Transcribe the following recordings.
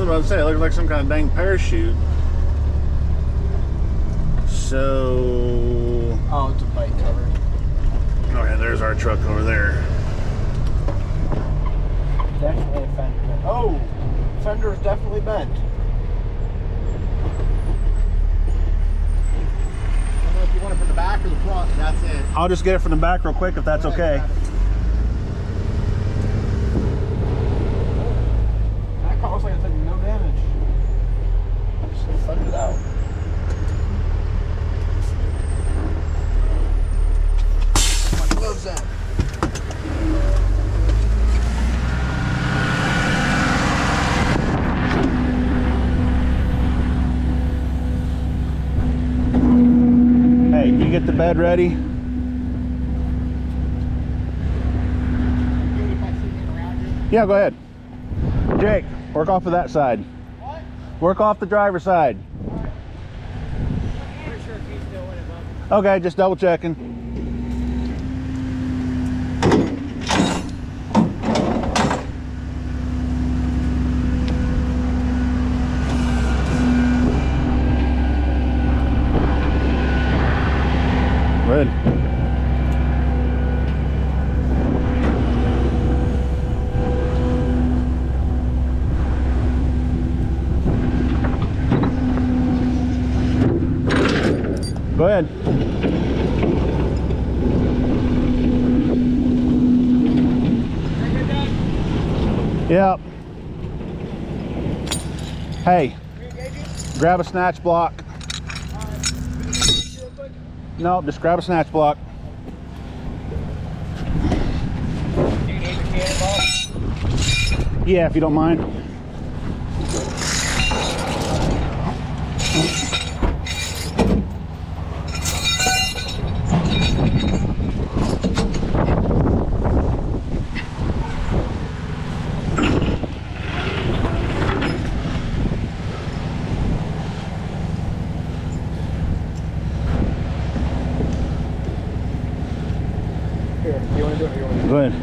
about to say, it looks like some kind of dang parachute. So... Oh, it's a bike cover. Oh yeah, there's our truck over there. Definitely a fender. Oh! Fender is definitely bent. I don't know if you want it from the back or the front. That's it. I'll just get it from the back real quick if that's okay. That car looks like it's taking no damage. Just sucked it out. My gloves out. Hey, you get the bed ready? Yeah, go ahead. Jake, work off of that side. What? Work off the driver's side. Alright. Pretty sure he's still in it, bud. Okay, just double checking. Good. Go ahead. Yep. Hey, grab a snatch block. No, just grab a snatch block. Do you need the cannonball? Yeah, if you don't mind. Here, you want to do it or you want to do it? Go ahead.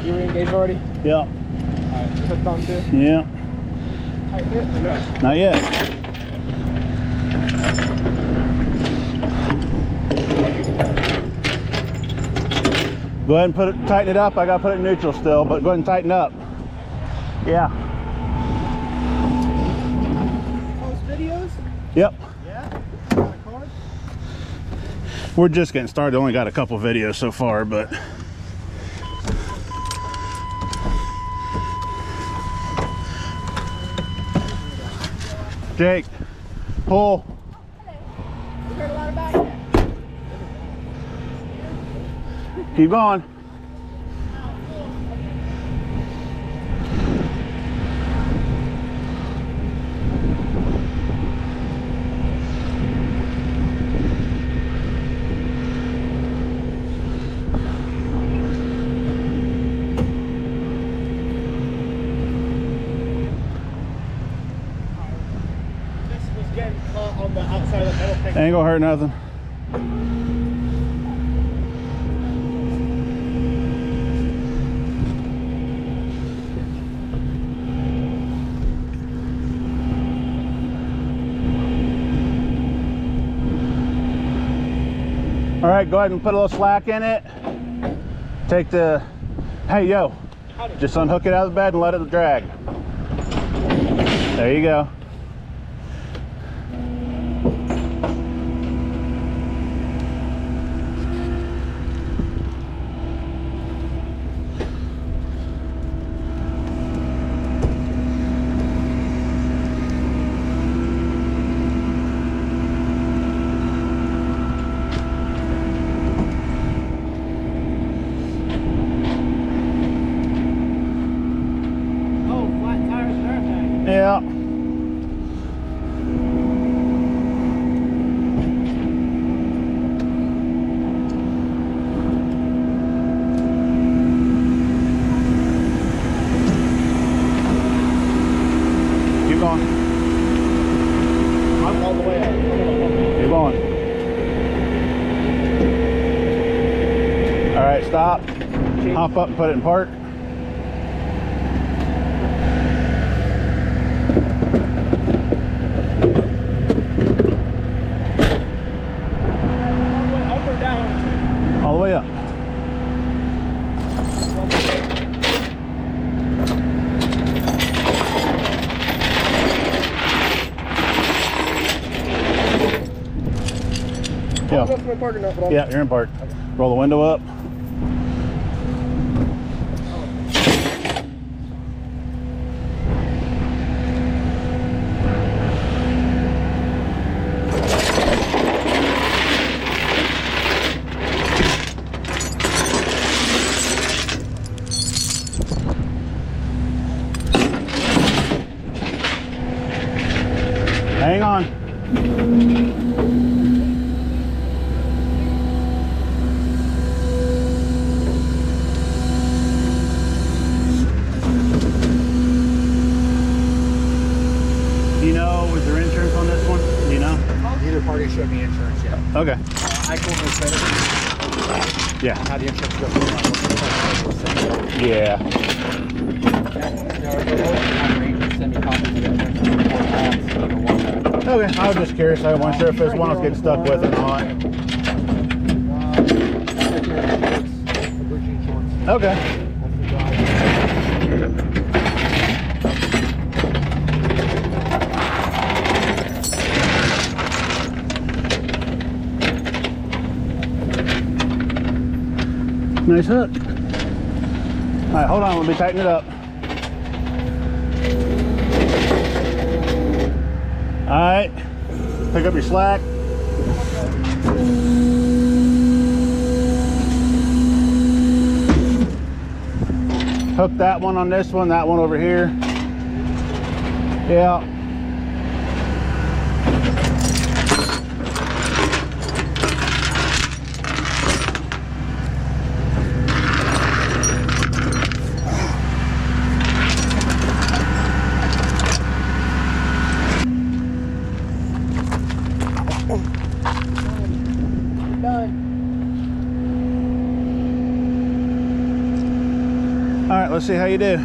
You re-engaged already? Yeah. Alright, is that done too? Yeah. Tighten it or no? Not yet. Go ahead and tighten it up. I gotta put it in neutral still, but go ahead and tighten up. Yeah. Post videos? Yep. Yeah? Got a card? We're just getting started. Only got a couple videos so far, but Jake, pull. We heard a lot about you. Keep going. This was getting caught on the outside of the metal thing. Ain't gonna hurt nothing. All right, go ahead and put a little slack in it. Take the, hey, yo, just unhook it out of the bed and let it drag. There you go. Oh, flat tires and everything. Yeah. Keep going. Hop up and put it in park. Up or down? All the way up. Yeah. Yeah, you're in park. Roll the window up. Hang on. Do you know, was there insurance on this one? Do you know? Neither party showed me insurance yet. Okay. I told them better Yeah. how the insurance goes. Yeah. Send me copies of that insurance. Okay, I was just curious. I wasn't sure if this one was getting stuck with or not. Okay. Nice hook. All right, hold on. Let me tighten it up. All right. Pick up your slack. Hook that one on this one, that one over here. Yeah. All right, let's see how you do.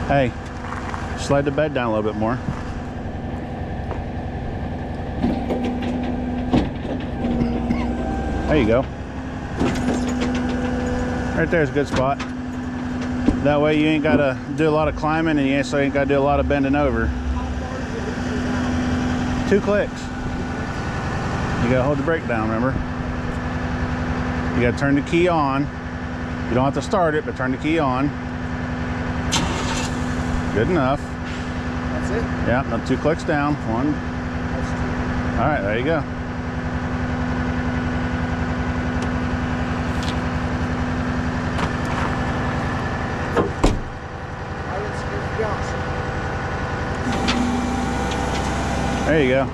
Hey, slide the bed down a little bit more. There you go. Right there's a good spot. That way you ain't got to do a lot of climbing and you also ain't got to do a lot of bending over. 2 clicks. You got to hold the brake down, remember? You got to turn the key on. You don't have to start it, but turn the key on. Good enough. That's it? Yeah, now 2 clicks down. 1. That's 2. All right, there you go. There you go.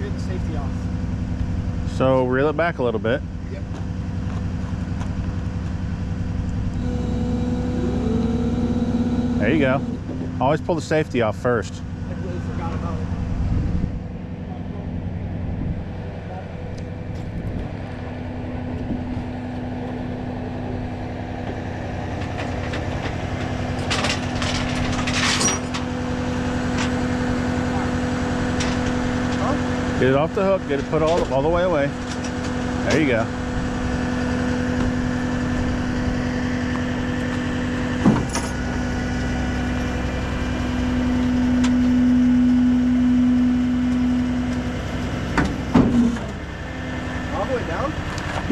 Get the safety off. So reel it back a little bit. Yep. There you go. Always pull the safety off first. I really forgot about it. Get it off the hook, get it put all the way away. There you go.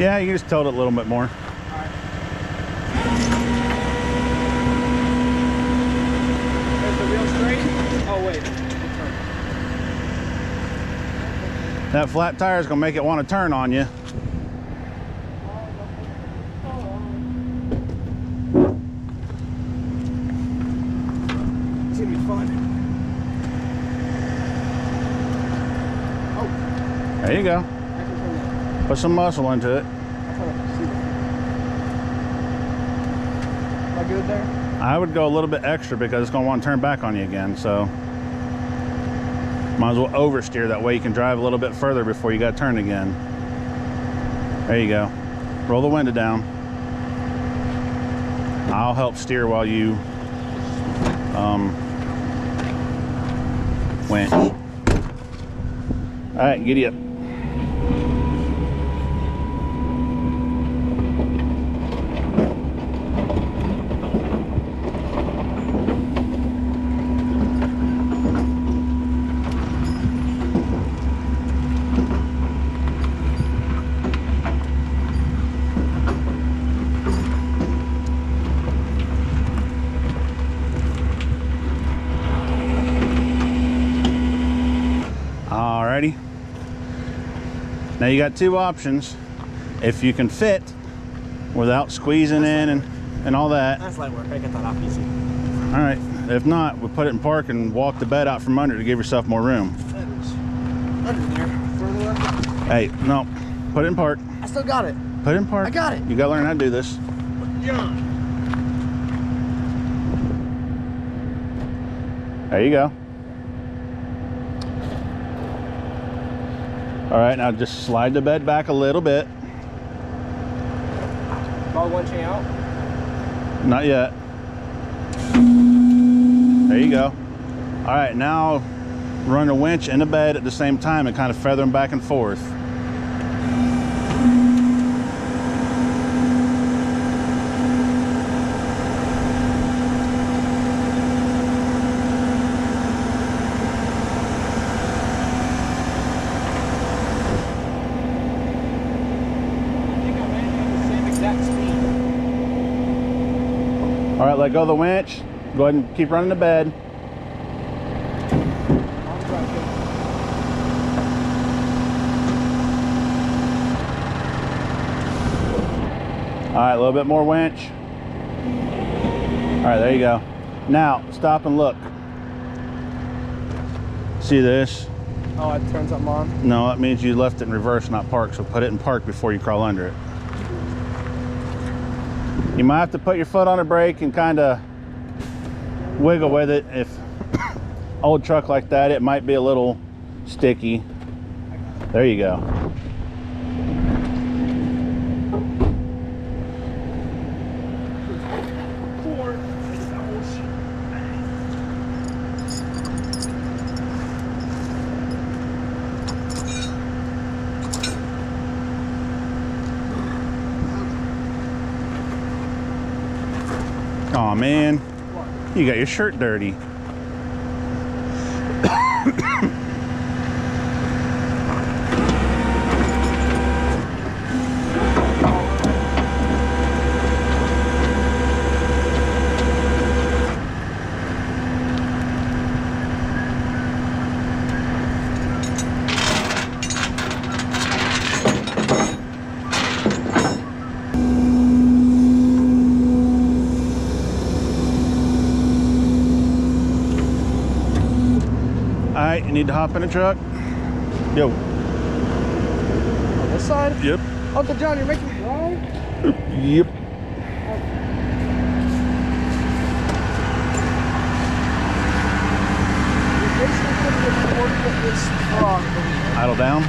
Yeah, you can just tilt it a little bit more. Alright. Is the wheel straight? Oh, wait. That flat tire is going to make it want to turn on you. It's going to be fun. Oh. There you go. Put some muscle into it. Am I good there? I would go a little bit extra because it's going to want to turn back on you again, so might as well oversteer, that way you can drive a little bit further before you got to turn again. There you go. Roll the window down. I'll help steer while you winch. All right, giddy up. Alrighty. Now you got two options. If you can fit without squeezing in and all that. That's light work. I get that off easy. All right. If not, we'll put it in park and walk the bed out from under to give yourself more room. That is under there. Further left. Hey, no. Put it in park. I still got it. Put it in park. I got it. You gotta learn how to do this. Yeah. There you go. All right, now just slide the bed back a little bit. Ball one chain out. Not yet. There you go. All right, now run a winch and a bed at the same time and kind of feather them back and forth. All right, let go of the winch. Go ahead and keep running the bed. All right, a little bit more winch. All right, there you go. Now, stop and look. See this? Oh, I turned something on? No, that means you left it in reverse, not park, so put it in park before you crawl under it. You might have to put your foot on the brake and kind of wiggle with it. If old truck like that, it might be a little sticky. There you go. Aw, man, you got your shirt dirty. All right, you need to hop in the truck. Yo. On this side? Yep. Uncle John, you're making me drive? Yep. You're basically putting the coordinate this frog. Idle down.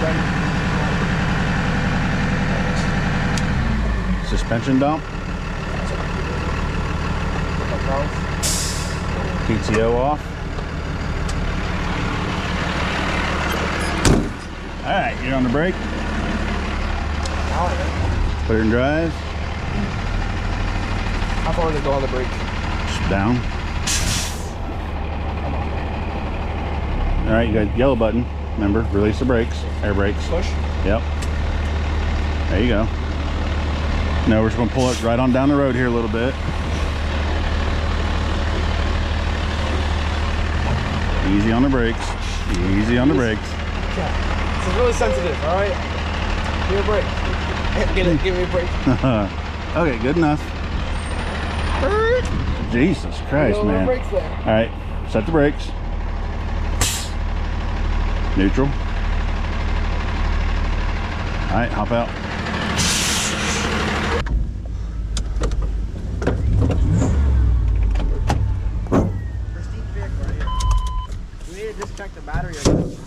Ready? Suspension dump. PTO off. All right, you're on the brake. Put it in drive. How far does it go on the brake? Just down. All right, you got yellow button. Remember, release the brakes, air brakes. Push. Yep. There you go. Now we're just gonna pull it right on down the road here a little bit. Easy on the brakes. Easy on the brakes. Yeah. This is really sensitive, all right? Give me a break. Give me a break. Okay, good enough. Jesus Christ, man. Brakes there. All right, set the brakes. Neutral. All right, hop out. We need to disconnect the battery, I guess.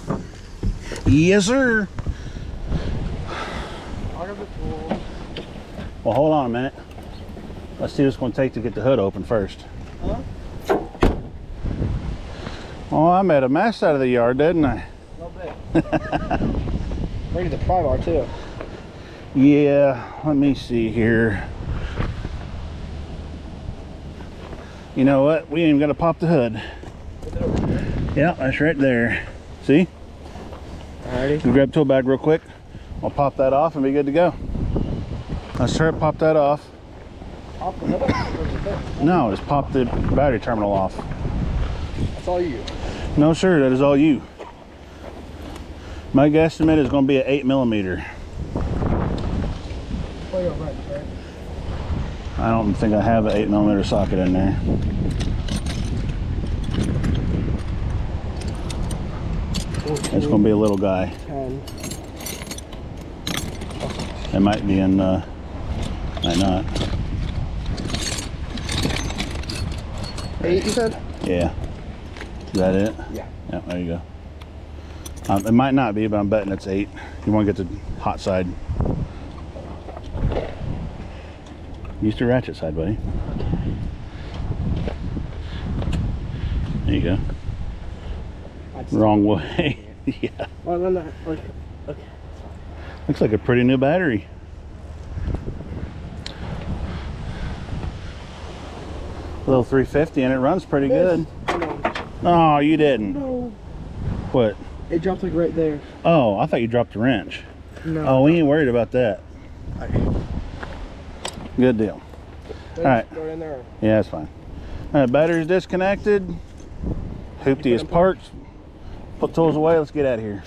Yes, sir. Out of the tool. Well, hold on a minute. Let's see what it's going to take to get the hood open first. Huh? Oh, I made a mess out of the yard, didn't I? A little bit. Ready the pry bar, too. Yeah, let me see here. You know what? We ain't even got to pop the hood. Put it over here. Yeah, that's right there. See? Alrighty. You grab the tool bag real quick. I'll pop that off and be good to go. Let's try to pop that off. Pop the hood up, or is it there? No, just pop the battery terminal off. That's all you. No, sir, that is all you. My guesstimate is going to be an 8mm. Play your wrench, right? I don't think I have an 8mm socket in there. It's going to be a little guy. 10. It might be in, might not. 8, you said? Yeah. Is that it? Yeah. Yeah, there you go. It might not be, but I'm betting it's 8. You want to get the hot side. Use the ratchet side, buddy. There you go. Wrong way. Yeah. Well, then that, okay. Looks like a pretty new battery. Little 350 and it runs pretty good. Oh, you didn't. No. What? It dropped like right there. Oh, I thought you dropped the wrench. No. Oh, we ain't worried about that. Good deal. All right. Throw it in there. Yeah, that's fine. All right, battery's disconnected. Hoopty is parked. Put tools away. Let's get out of here.